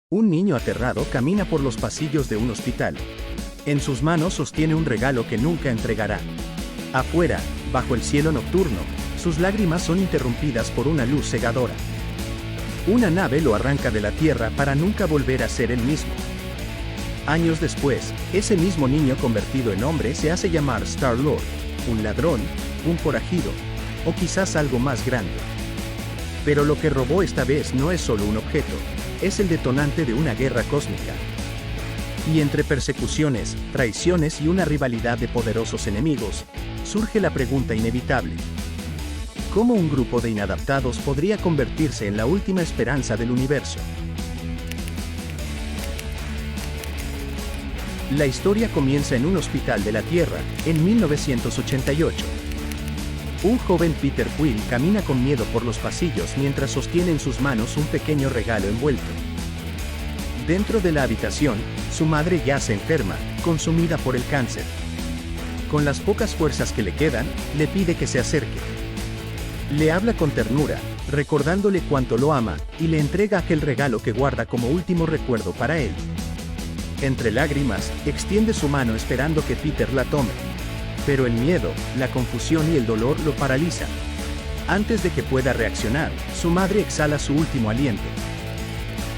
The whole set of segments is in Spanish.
Un niño aterrado camina por los pasillos de un hospital. En sus manos sostiene un regalo que nunca entregará. Afuera, bajo el cielo nocturno, sus lágrimas son interrumpidas por una luz cegadora. Una nave lo arranca de la Tierra para nunca volver a ser el mismo. Años después, ese mismo niño convertido en hombre se hace llamar Star-Lord, un ladrón, un forajido, o quizás algo más grande. Pero lo que robó esta vez no es solo un objeto, es el detonante de una guerra cósmica. Y entre persecuciones, traiciones y una rivalidad de poderosos enemigos, surge la pregunta inevitable: ¿cómo un grupo de inadaptados podría convertirse en la última esperanza del universo? La historia comienza en un hospital de la Tierra, en 1988. Un joven Peter Quill camina con miedo por los pasillos mientras sostiene en sus manos un pequeño regalo envuelto. Dentro de la habitación, su madre yace enferma, consumida por el cáncer. Con las pocas fuerzas que le quedan, le pide que se acerque. Le habla con ternura, recordándole cuánto lo ama, y le entrega aquel regalo que guarda como último recuerdo para él. Entre lágrimas, extiende su mano esperando que Peter la tome. Pero el miedo, la confusión y el dolor lo paralizan. Antes de que pueda reaccionar, su madre exhala su último aliento.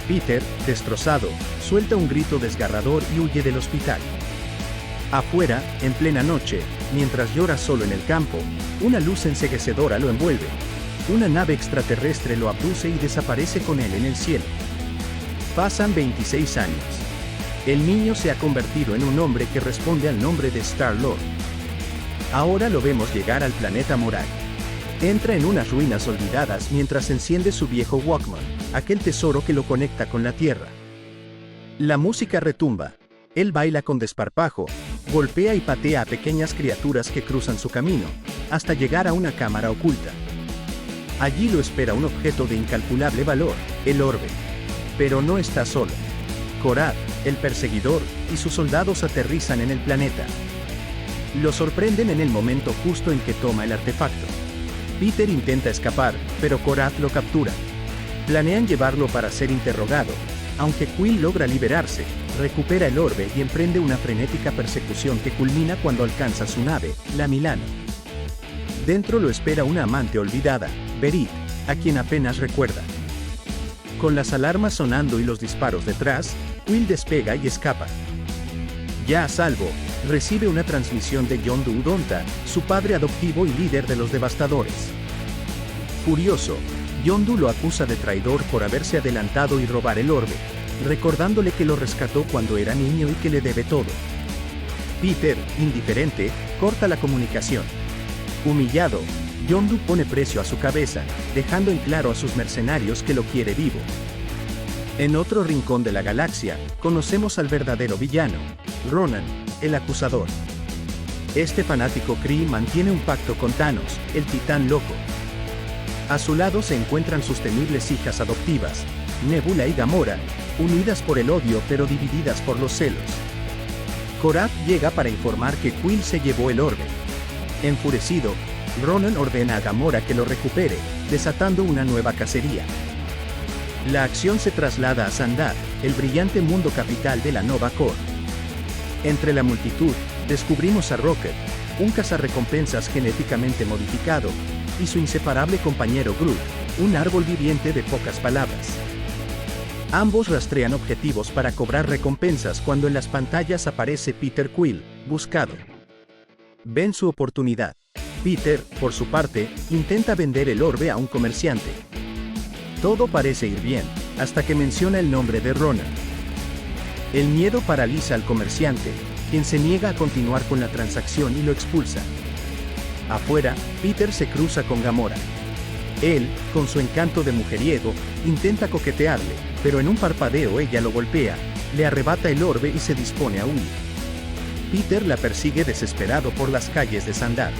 Peter, destrozado, suelta un grito desgarrador y huye del hospital. Afuera, en plena noche, mientras llora solo en el campo, una luz enceguecedora lo envuelve. Una nave extraterrestre lo abduce y desaparece con él en el cielo. Pasan 26 años. El niño se ha convertido en un hombre que responde al nombre de Star-Lord. Ahora lo vemos llegar al planeta Morai. Entra en unas ruinas olvidadas mientras enciende su viejo Walkman, aquel tesoro que lo conecta con la Tierra. La música retumba. Él baila con desparpajo, golpea y patea a pequeñas criaturas que cruzan su camino, hasta llegar a una cámara oculta. Allí lo espera un objeto de incalculable valor, el orbe. Pero no está solo. Korath, el perseguidor, y sus soldados aterrizan en el planeta. Lo sorprenden en el momento justo en que toma el artefacto. Peter intenta escapar, pero Korath lo captura. Planean llevarlo para ser interrogado. Aunque Quill logra liberarse, recupera el orbe y emprende una frenética persecución que culmina cuando alcanza su nave, la Milano. Dentro lo espera una amante olvidada, Berit, a quien apenas recuerda. Con las alarmas sonando y los disparos detrás, Quill despega y escapa. Ya a salvo, recibe una transmisión de Yondu Udonta, su padre adoptivo y líder de los devastadores. Furioso, Yondu lo acusa de traidor por haberse adelantado y robar el orbe, recordándole que lo rescató cuando era niño y que le debe todo. Peter, indiferente, corta la comunicación. Humillado, Yondu pone precio a su cabeza, dejando en claro a sus mercenarios que lo quiere vivo. En otro rincón de la galaxia, conocemos al verdadero villano, Ronan, el acusador. Este fanático Kree mantiene un pacto con Thanos, el titán loco. A su lado se encuentran sus temibles hijas adoptivas, Nebula y Gamora, unidas por el odio pero divididas por los celos. Korath llega para informar que Quill se llevó el orbe. Enfurecido, Ronan ordena a Gamora que lo recupere, desatando una nueva cacería. La acción se traslada a Sandar, el brillante mundo capital de la Nova Corps. Entre la multitud, descubrimos a Rocket, un cazarrecompensas genéticamente modificado, y su inseparable compañero Groot, un árbol viviente de pocas palabras. Ambos rastrean objetivos para cobrar recompensas cuando en las pantallas aparece Peter Quill, buscado. Ven su oportunidad. Peter, por su parte, intenta vender el orbe a un comerciante. Todo parece ir bien, hasta que menciona el nombre de Ronan. El miedo paraliza al comerciante, quien se niega a continuar con la transacción y lo expulsa. Afuera, Peter se cruza con Gamora. Él, con su encanto de mujeriego, intenta coquetearle, pero en un parpadeo ella lo golpea, le arrebata el orbe y se dispone a huir. Peter la persigue desesperado por las calles de Sandar.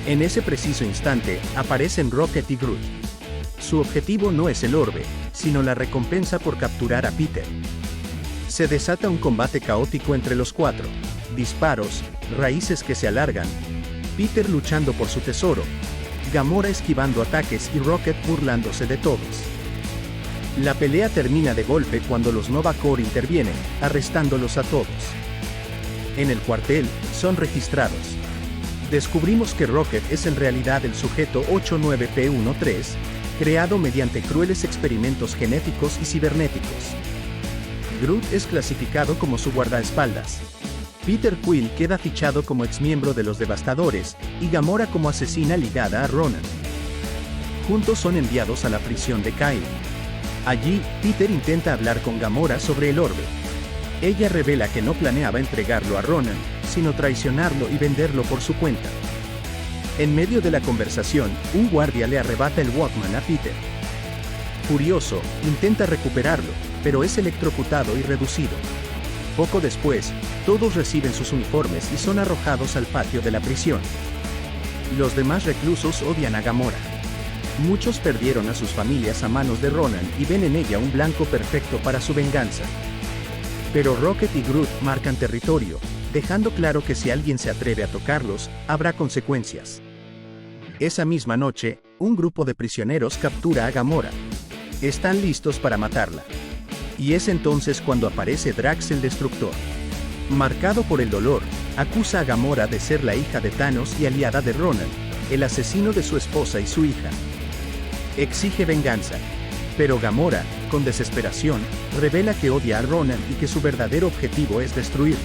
En ese preciso instante, aparecen Rocket y Groot. Su objetivo no es el orbe, sino la recompensa por capturar a Peter. Se desata un combate caótico entre los cuatro. Disparos, raíces que se alargan, Peter luchando por su tesoro, Gamora esquivando ataques y Rocket burlándose de todos. La pelea termina de golpe cuando los Nova Corps intervienen, arrestándolos a todos. En el cuartel, son registrados. Descubrimos que Rocket es en realidad el sujeto 89P13, creado mediante crueles experimentos genéticos y cibernéticos. Groot es clasificado como su guardaespaldas. Peter Quill queda fichado como exmiembro de los Devastadores, y Gamora como asesina ligada a Ronan. Juntos son enviados a la prisión de Kyle. Allí, Peter intenta hablar con Gamora sobre el orbe. Ella revela que no planeaba entregarlo a Ronan, sino traicionarlo y venderlo por su cuenta. En medio de la conversación, un guardia le arrebata el Walkman a Peter. Furioso, intenta recuperarlo, pero es electrocutado y reducido. Poco después, todos reciben sus uniformes y son arrojados al patio de la prisión. Los demás reclusos odian a Gamora. Muchos perdieron a sus familias a manos de Ronan y ven en ella un blanco perfecto para su venganza. Pero Rocket y Groot marcan territorio, dejando claro que si alguien se atreve a tocarlos, habrá consecuencias. Esa misma noche, un grupo de prisioneros captura a Gamora. Están listos para matarla. Y es entonces cuando aparece Drax el Destructor. Marcado por el dolor, acusa a Gamora de ser la hija de Thanos y aliada de Ronan, el asesino de su esposa y su hija. Exige venganza. Pero Gamora, con desesperación, revela que odia a Ronan y que su verdadero objetivo es destruirlo.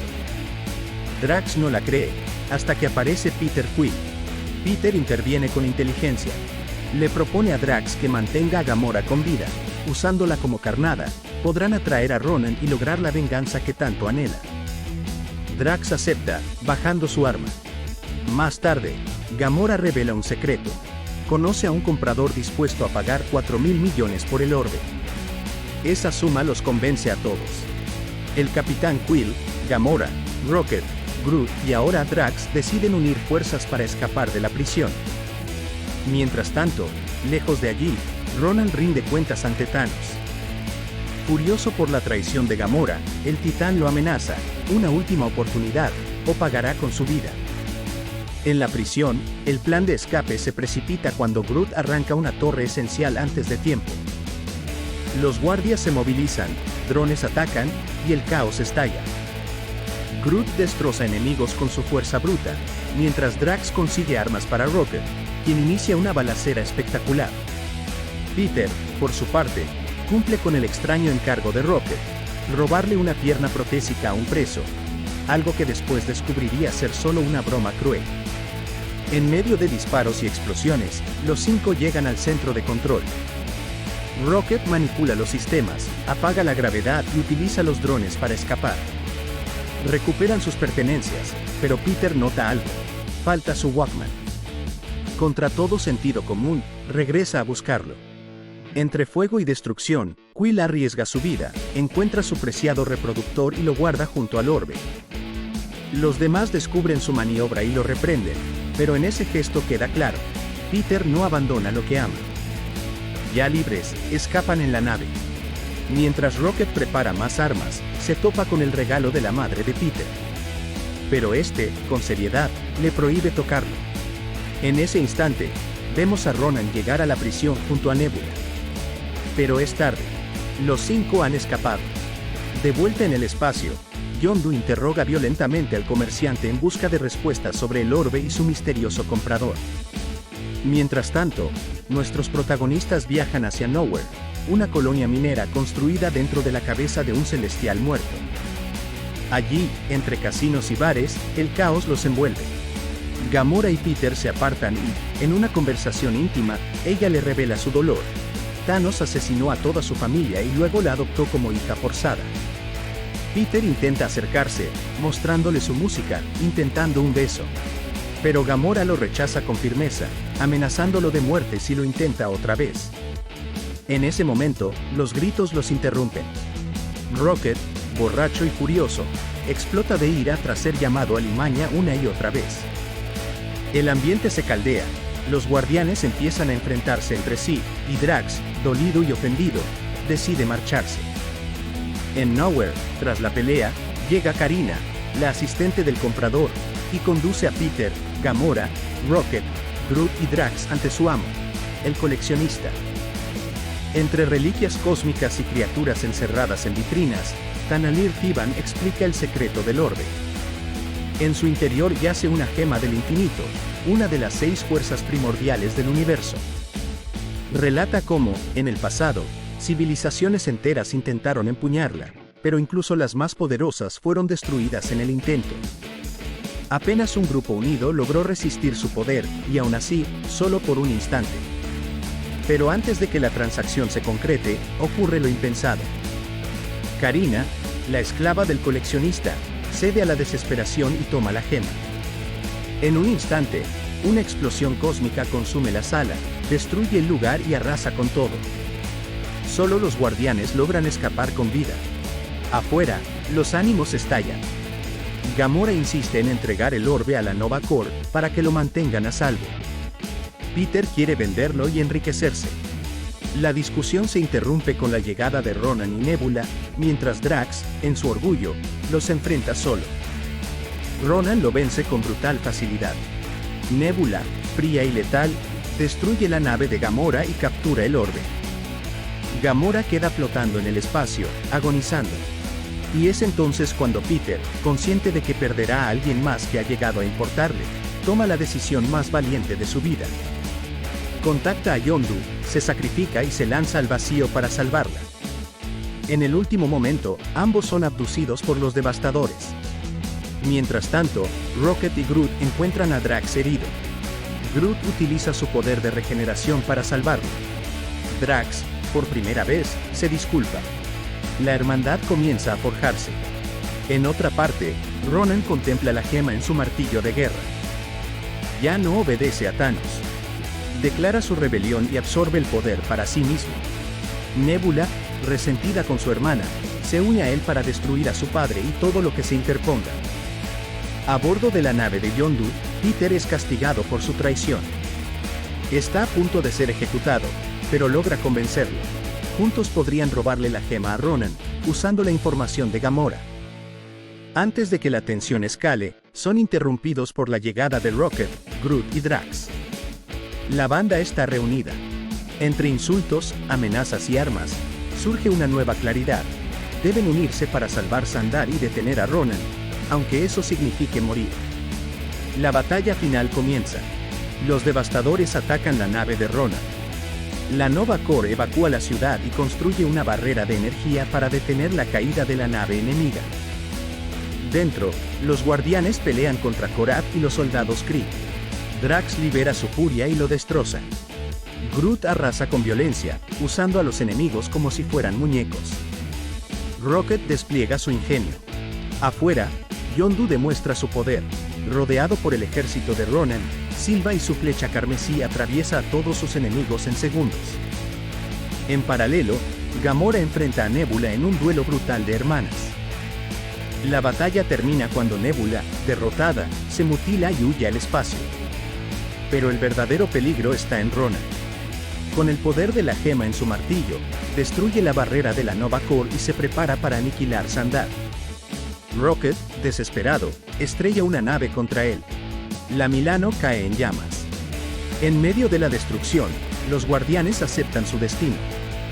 Drax no la cree, hasta que aparece Peter Quill. Peter interviene con inteligencia. Le propone a Drax que mantenga a Gamora con vida. Usándola como carnada, podrán atraer a Ronan y lograr la venganza que tanto anhela. Drax acepta, bajando su arma. Más tarde, Gamora revela un secreto. Conoce a un comprador dispuesto a pagar 4.000 millones por el orbe. Esa suma los convence a todos. El Capitán Quill, Gamora, Rocket, Groot y ahora Drax deciden unir fuerzas para escapar de la prisión. Mientras tanto, lejos de allí, Ronan rinde cuentas ante Thanos. Furioso por la traición de Gamora, el titán lo amenaza, una última oportunidad, o pagará con su vida. En la prisión, el plan de escape se precipita cuando Groot arranca una torre esencial antes de tiempo. Los guardias se movilizan, drones atacan, y el caos estalla. Groot destroza enemigos con su fuerza bruta, mientras Drax consigue armas para Rocket, quien inicia una balacera espectacular. Peter, por su parte, cumple con el extraño encargo de Rocket, robarle una pierna protésica a un preso, algo que después descubriría ser solo una broma cruel. En medio de disparos y explosiones, los 5 llegan al centro de control. Rocket manipula los sistemas, apaga la gravedad y utiliza los drones para escapar. Recuperan sus pertenencias, pero Peter nota algo. Falta su Walkman. Contra todo sentido común, regresa a buscarlo. Entre fuego y destrucción, Quill arriesga su vida, encuentra su preciado reproductor y lo guarda junto al orbe. Los demás descubren su maniobra y lo reprenden, pero en ese gesto queda claro, Peter no abandona lo que ama. Ya libres, escapan en la nave. Mientras Rocket prepara más armas, se topa con el regalo de la madre de Peter. Pero este, con seriedad, le prohíbe tocarlo. En ese instante, vemos a Ronan llegar a la prisión junto a Nebula. Pero es tarde. Los 5 han escapado. De vuelta en el espacio, Yondu interroga violentamente al comerciante en busca de respuestas sobre el orbe y su misterioso comprador. Mientras tanto, nuestros protagonistas viajan hacia Nowhere, una colonia minera construida dentro de la cabeza de un celestial muerto. Allí, entre casinos y bares, el caos los envuelve. Gamora y Peter se apartan y, en una conversación íntima, ella le revela su dolor. Thanos asesinó a toda su familia y luego la adoptó como hija forzada. Peter intenta acercarse, mostrándole su música, intentando un beso. Pero Gamora lo rechaza con firmeza, amenazándolo de muerte si lo intenta otra vez. En ese momento, los gritos los interrumpen. Rocket, borracho y furioso, explota de ira tras ser llamado a limaña una y otra vez. El ambiente se caldea, los guardianes empiezan a enfrentarse entre sí, y Drax, dolido y ofendido, decide marcharse. En Nowhere, tras la pelea, llega Karina, la asistente del comprador, y conduce a Peter, Gamora, Rocket, Groot y Drax ante su amo, el coleccionista. Entre reliquias cósmicas y criaturas encerradas en vitrinas, Tanalir Thiban explica el secreto del orbe. En su interior yace una gema del infinito, una de las 6 fuerzas primordiales del universo. Relata cómo, en el pasado, civilizaciones enteras intentaron empuñarla, pero incluso las más poderosas fueron destruidas en el intento. Apenas un grupo unido logró resistir su poder, y aún así, solo por un instante. Pero antes de que la transacción se concrete, ocurre lo impensado. Karina, la esclava del coleccionista, cede a la desesperación y toma la gema. En un instante, una explosión cósmica consume la sala, destruye el lugar y arrasa con todo. Solo los guardianes logran escapar con vida. Afuera, los ánimos estallan. Gamora insiste en entregar el orbe a la Nova Corps para que lo mantengan a salvo. Peter quiere venderlo y enriquecerse. La discusión se interrumpe con la llegada de Ronan y Nebula, mientras Drax, en su orgullo, los enfrenta solo. Ronan lo vence con brutal facilidad. Nebula, fría y letal, destruye la nave de Gamora y captura el orbe. Gamora queda flotando en el espacio, agonizando. Y es entonces cuando Peter, consciente de que perderá a alguien más que ha llegado a importarle, toma la decisión más valiente de su vida. Contacta a Yondu, se sacrifica y se lanza al vacío para salvarla. En el último momento, ambos son abducidos por los devastadores. Mientras tanto, Rocket y Groot encuentran a Drax herido. Groot utiliza su poder de regeneración para salvarlo. Drax, por primera vez, se disculpa. La hermandad comienza a forjarse. En otra parte, Ronan contempla la gema en su martillo de guerra. Ya no obedece a Thanos. Declara su rebelión y absorbe el poder para sí mismo. Nebula, resentida con su hermana, se une a él para destruir a su padre y todo lo que se interponga. A bordo de la nave de Yondu, Peter es castigado por su traición. Está a punto de ser ejecutado, pero logra convencerlo. Juntos podrían robarle la gema a Ronan, usando la información de Gamora. Antes de que la tensión escale, son interrumpidos por la llegada de Rocket, Groot y Drax. La banda está reunida. Entre insultos, amenazas y armas, surge una nueva claridad. Deben unirse para salvar Sandar y detener a Ronan, aunque eso signifique morir. La batalla final comienza. Los devastadores atacan la nave de Ronan. La Nova Corps evacúa la ciudad y construye una barrera de energía para detener la caída de la nave enemiga. Dentro, los guardianes pelean contra Korath y los soldados Kree. Drax libera su furia y lo destroza. Groot arrasa con violencia, usando a los enemigos como si fueran muñecos. Rocket despliega su ingenio. Afuera, Yondu demuestra su poder. Rodeado por el ejército de Ronan, Silva y su flecha carmesí atraviesa a todos sus enemigos en segundos. En paralelo, Gamora enfrenta a Nebula en un duelo brutal de hermanas. La batalla termina cuando Nebula, derrotada, se mutila y huye al espacio. Pero el verdadero peligro está en Ronan. Con el poder de la gema en su martillo, destruye la barrera de la Nova Corps y se prepara para aniquilar Sandar. Rocket, desesperado, estrella una nave contra él. La Milano cae en llamas. En medio de la destrucción, los guardianes aceptan su destino,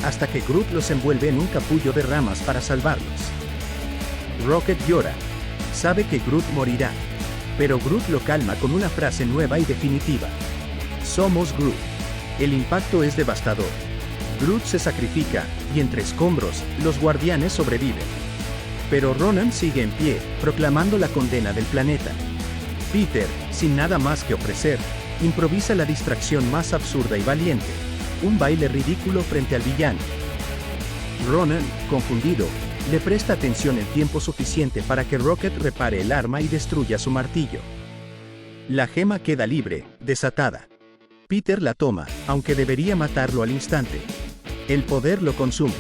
hasta que Groot los envuelve en un capullo de ramas para salvarlos. Rocket llora. Sabe que Groot morirá. Pero Groot lo calma con una frase nueva y definitiva. Somos Groot. El impacto es devastador. Groot se sacrifica, y entre escombros, los guardianes sobreviven. Pero Ronan sigue en pie, proclamando la condena del planeta. Peter, sin nada más que ofrecer, improvisa la distracción más absurda y valiente, un baile ridículo frente al villano. Ronan, confundido, le presta atención el tiempo suficiente para que Rocket repare el arma y destruya su martillo. La gema queda libre, desatada. Peter la toma, aunque debería matarlo al instante. El poder lo consume.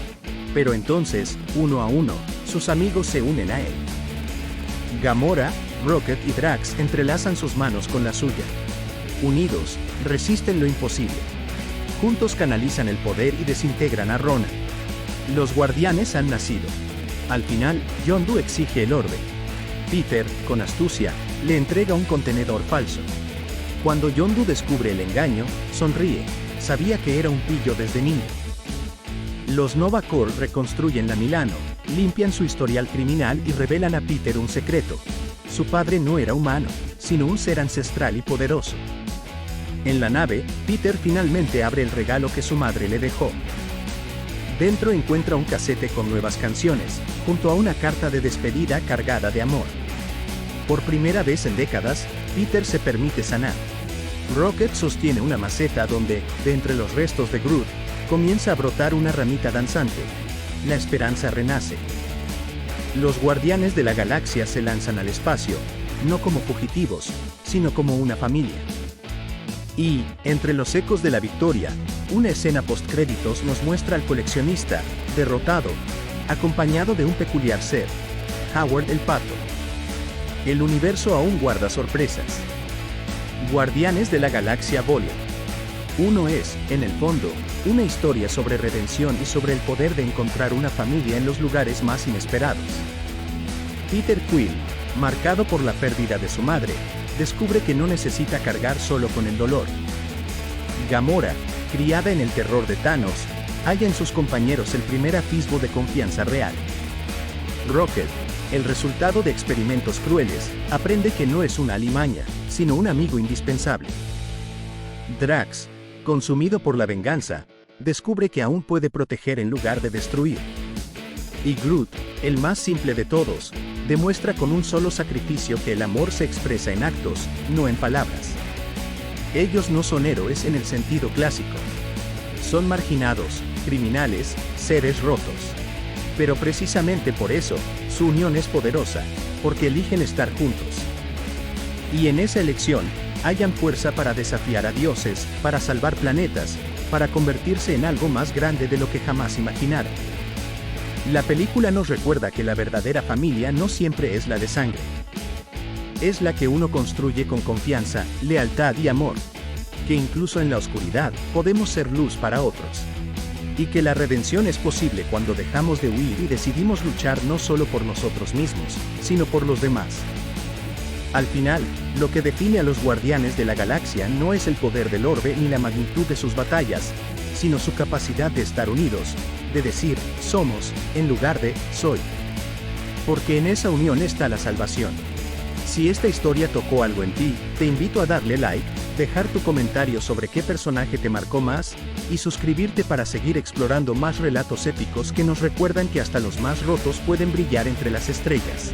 Pero entonces, uno a uno, sus amigos se unen a él. Gamora, Rocket y Drax entrelazan sus manos con la suya. Unidos, resisten lo imposible. Juntos canalizan el poder y desintegran a Ronan. Los guardianes han nacido. Al final, Yondu exige el orbe. Peter, con astucia, le entrega un contenedor falso. Cuando Yondu descubre el engaño, sonríe. Sabía que era un pillo desde niño. Los Nova Corps reconstruyen la Milano, limpian su historial criminal y revelan a Peter un secreto. Su padre no era humano, sino un ser ancestral y poderoso. En la nave, Peter finalmente abre el regalo que su madre le dejó. Dentro encuentra un casete con nuevas canciones, junto a una carta de despedida cargada de amor. Por primera vez en décadas, Peter se permite sanar. Rocket sostiene una maceta donde, de entre los restos de Groot, comienza a brotar una ramita danzante. La esperanza renace. Los Guardianes de la Galaxia se lanzan al espacio, no como fugitivos, sino como una familia. Y, entre los ecos de la victoria, una escena postcréditos nos muestra al coleccionista, derrotado, acompañado de un peculiar ser, Howard el Pato. El universo aún guarda sorpresas. Guardianes de la Galaxia Volume 1 es, en el fondo, una historia sobre redención y sobre el poder de encontrar una familia en los lugares más inesperados. Peter Quill, marcado por la pérdida de su madre, descubre que no necesita cargar solo con el dolor. Gamora, criada en el terror de Thanos, halla en sus compañeros el primer atisbo de confianza real. Rocket, el resultado de experimentos crueles, aprende que no es una alimaña, sino un amigo indispensable. Drax, consumido por la venganza, descubre que aún puede proteger en lugar de destruir. Y Groot, el más simple de todos, demuestra con un solo sacrificio que el amor se expresa en actos, no en palabras. Ellos no son héroes en el sentido clásico. Son marginados, criminales, seres rotos. Pero precisamente por eso, su unión es poderosa, porque eligen estar juntos. Y en esa elección, hallan fuerza para desafiar a dioses, para salvar planetas, para convertirse en algo más grande de lo que jamás imaginaron. La película nos recuerda que la verdadera familia no siempre es la de sangre. Es la que uno construye con confianza, lealtad y amor. Que incluso en la oscuridad, podemos ser luz para otros. Y que la redención es posible cuando dejamos de huir y decidimos luchar no solo por nosotros mismos, sino por los demás. Al final, lo que define a los Guardianes de la Galaxia no es el poder del orbe ni la magnitud de sus batallas, sino su capacidad de estar unidos, de decir, somos, en lugar de, soy. Porque en esa unión está la salvación. Si esta historia tocó algo en ti, te invito a darle like, dejar tu comentario sobre qué personaje te marcó más, y suscribirte para seguir explorando más relatos épicos que nos recuerdan que hasta los más rotos pueden brillar entre las estrellas.